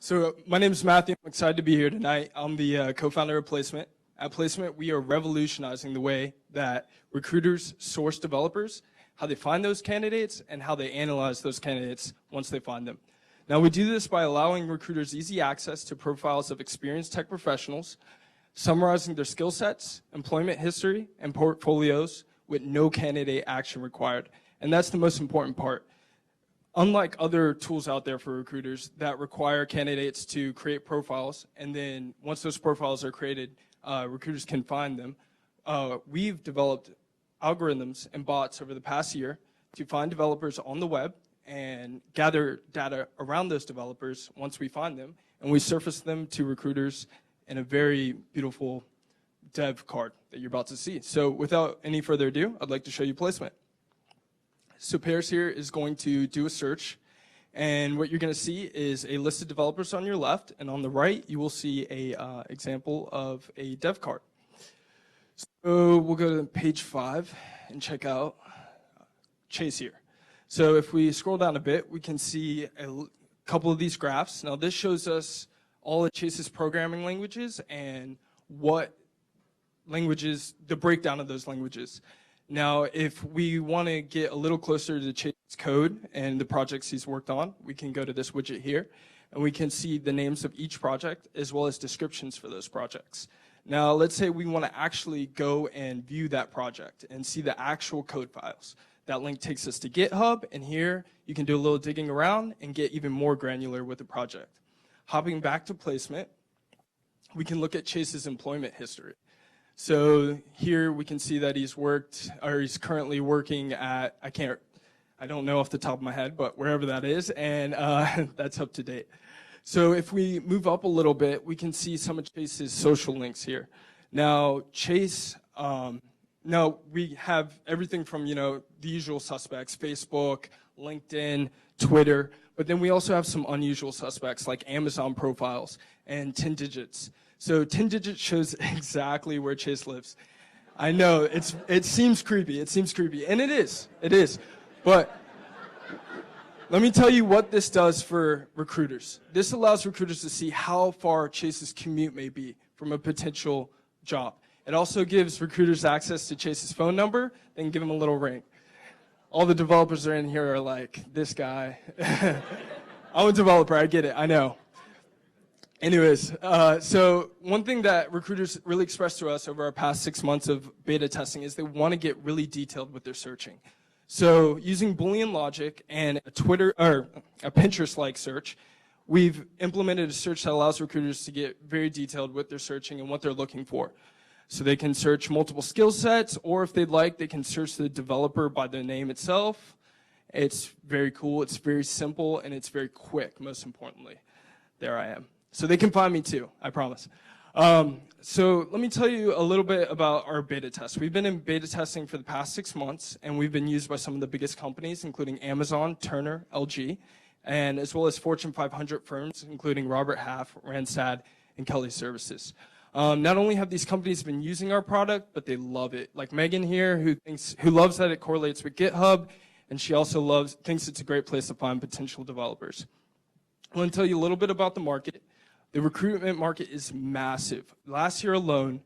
So my name is Matthew. I'm excited to be here tonight. I'm the co-founder of Placement. At Placement, we are revolutionizing the way that recruiters source developers, how they find those candidates, and how they analyze those candidates once they find them. Now, we do this by allowing recruiters easy access to profiles of experienced tech professionals, summarizing their skill sets, employment history, and portfolios with no candidate action required. And that's the most important part. Unlike other tools out there for recruiters that require candidates to create profiles, and then once those profiles are created, recruiters can find them, we've developed algorithms and bots over the past year to find developers on the web and gather data around those developers once we find them, and we surface them to recruiters in a very beautiful dev card that you're about to see. So without any further ado, I'd like to show you Placement. So Paris here is going to do a search, and what you're going to see is a list of developers on your left, and on the right you will see a example of a dev card. So we'll go to page 5 and check out Chase here. So if we scroll down a bit, we can see a couple of these graphs. Now this shows us all of Chase's programming languages and what languages, the breakdown of those languages. Now, if we want to get a little closer to Chase's code and the projects he's worked on, we can go to this widget here, and we can see the names of each project as well as descriptions for those projects. Now, let's say we want to actually go and view that project and see the actual code files. That link takes us to GitHub, and here you can do a little digging around and get even more granular with the project. Hopping back to Placement, we can look at Chase's employment history. So here we can see that he's currently working at, I don't know off the top of my head, but wherever that is, and that's up to date. So if we move up a little bit, we can see some of Chase's social links here. Now, Chase, now we have everything from, the usual suspects, Facebook, LinkedIn, Twitter, but then we also have some unusual suspects like Amazon profiles and 10 digits. So 10 digits shows exactly where Chase lives. I know, it seems creepy, and it is. But let me tell you what this does for recruiters. This allows recruiters to see how far Chase's commute may be from a potential job. It also gives recruiters access to Chase's phone number, then give him a little ring. All the developers are in here are like, this guy. I'm a developer, I get it, I know. Anyways, so one thing that recruiters really expressed to us over our past 6 months of beta testing is they want to get really detailed with their searching. So using Boolean logic and a Pinterest-like search, we've implemented a search that allows recruiters to get very detailed with their searching and what they're looking for. So they can search multiple skill sets, or if they'd like, they can search the developer by their name itself. It's very cool, it's very simple, and it's very quick, most importantly. There I am. So they can find me too, I promise. So let me tell you a little bit about our beta test. We've been in beta testing for the past 6 months, and we've been used by some of the biggest companies, including Amazon, Turner, LG, and as well as Fortune 500 firms, including Robert Half, Randstad, and Kelly Services. Not only have these companies been using our product, but they love it. Like Megan here, who loves that it correlates with GitHub, and she also thinks it's a great place to find potential developers. I want to tell you a little bit about the market. The recruitment market is massive. Last year alone,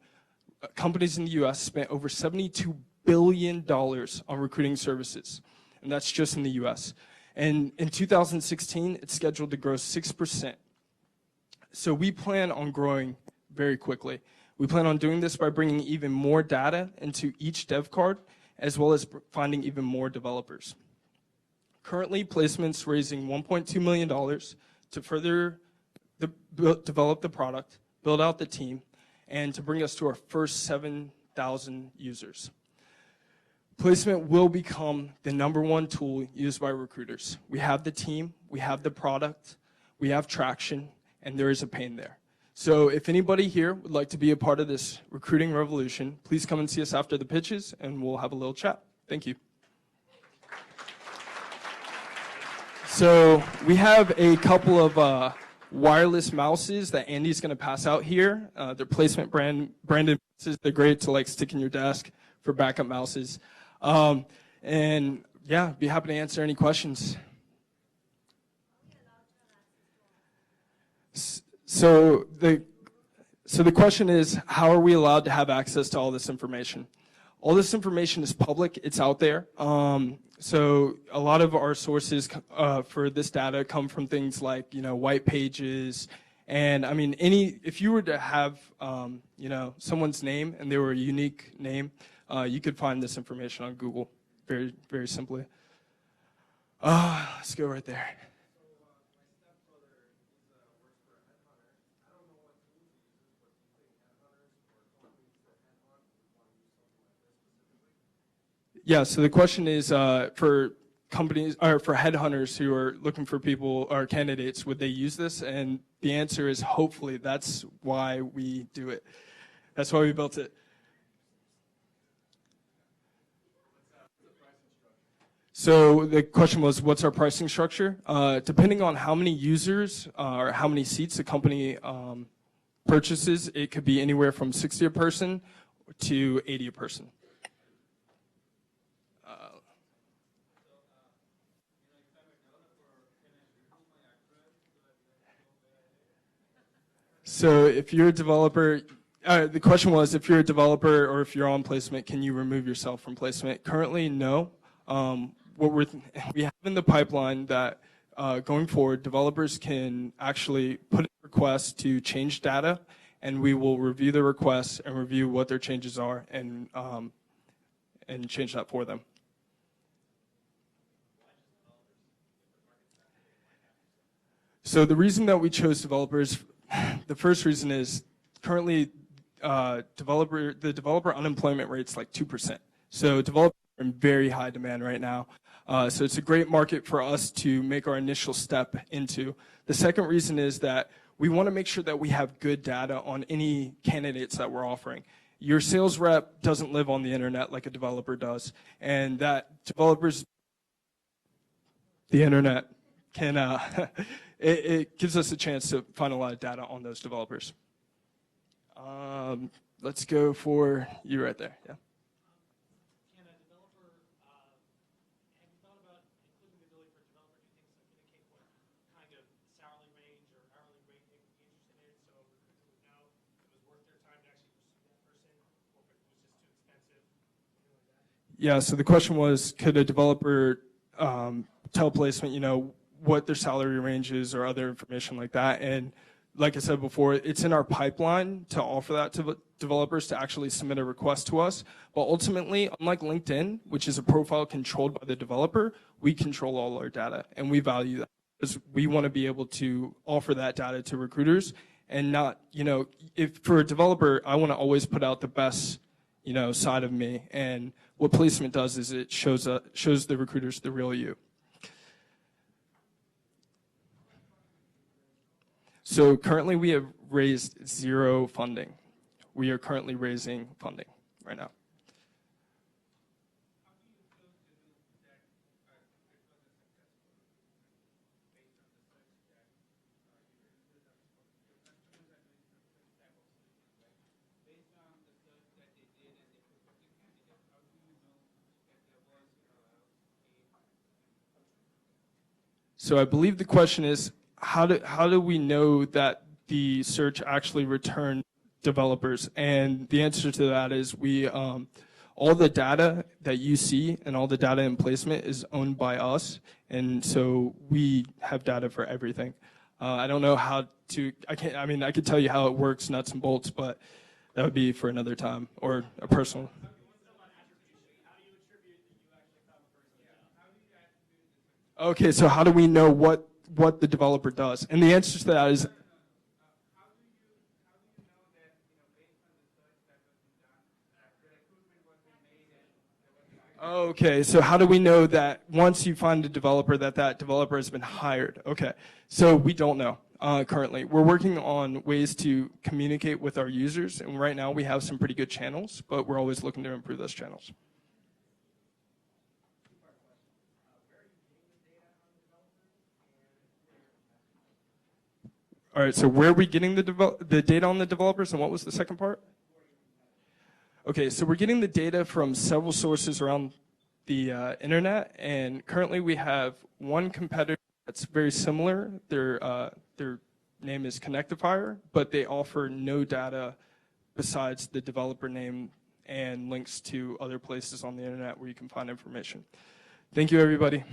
companies in the US spent over $72 billion on recruiting services, and that's just in the US. And in 2016, it's scheduled to grow 6%. So we plan on growing very quickly. We plan on doing this by bringing even more data into each dev card, as well as finding even more developers. Currently, Placement's raising $1.2 million to further develop the product, build out the team, and to bring us to our first 7,000 users. Placement will become the #1 tool used by recruiters. We have the team, we have the product, we have traction, and there is a pain there. So if anybody here would like to be a part of this recruiting revolution, please come and see us after the pitches, and we'll have a little chat. Thank you. So we have a couple of wireless mouses that Andy's going to pass out here. They're Placement branded mouses. They're great to stick in your desk for backup mouses. And yeah, be happy to answer any questions. So the question is, how are we allowed to have access to all this information? All this information is public. It's out there. So a lot of our sources for this data come from things like, white pages. And I mean, if you were to have, someone's name and they were a unique name, you could find this information on Google very, very simply. Let's go right there. Yeah, so the question is for companies or for headhunters who are looking for people or candidates, would they use this? And the answer is hopefully. That's why we do it. That's why we built it. So the question was, what's our pricing structure? Depending on how many users or how many seats a company purchases, it could be anywhere from 60 a person to 80 a person. So if you're a developer, the question was, if you're a developer or if you're on Placement, can you remove yourself from Placement? Currently, no. What we have in the pipeline that going forward, developers can actually put in requests to change data, and we will review the requests and review what their changes are and change that for them. So the reason that we chose developers, the first reason is currently the developer unemployment rate's like 2%. So developers are in very high demand right now. So it's a great market for us to make our initial step into. The second reason is that we want to make sure that we have good data on any candidates that we're offering. Your sales rep doesn't live on the internet like a developer does, and that developers, the internet, can it gives us a chance to find a lot of data on those developers. Let's go for you right there. Yeah. Can a developer, have you thought about including the ability for a developer to do things like indicate what kind of salary range or hourly rate they would be interested in, so recruiters would know if it was worth their time to actually pursue that person, or if it was just too expensive, something like that? Yeah, so the question was, could a developer tell Placement, what their salary range is or other information like that? And like I said before, it's in our pipeline to offer that to developers to actually submit a request to us. But ultimately, unlike LinkedIn, which is a profile controlled by the developer, we control all our data, and we value that because we want to be able to offer that data to recruiters and not, if for a developer, I want to always put out the best, side of me. And what Placement does is it shows the recruiters the real you. So currently we have raised 0 funding. We are currently raising funding right now. So I believe the question is, how do we know that the search actually returned developers? And the answer to that is all the data that you see and all the data in Placement is owned by us, and so we have data for everything. I don't know how to. I could tell you how it works, nuts and bolts, but that would be for another time or a personal. Okay, so how do we know what the developer does? And the answer to that is, okay, so how do we know that once you find a developer that developer has been hired? Okay, so we don't know currently. We're working on ways to communicate with our users, and right now we have some pretty good channels, but we're always looking to improve those channels. All right, so where are we getting the data on the developers, and what was the second part? Okay, so we're getting the data from several sources around the internet, and currently we have one competitor that's very similar. They're name is Connectifier, but they offer no data besides the developer name and links to other places on the internet where you can find information. Thank you, everybody.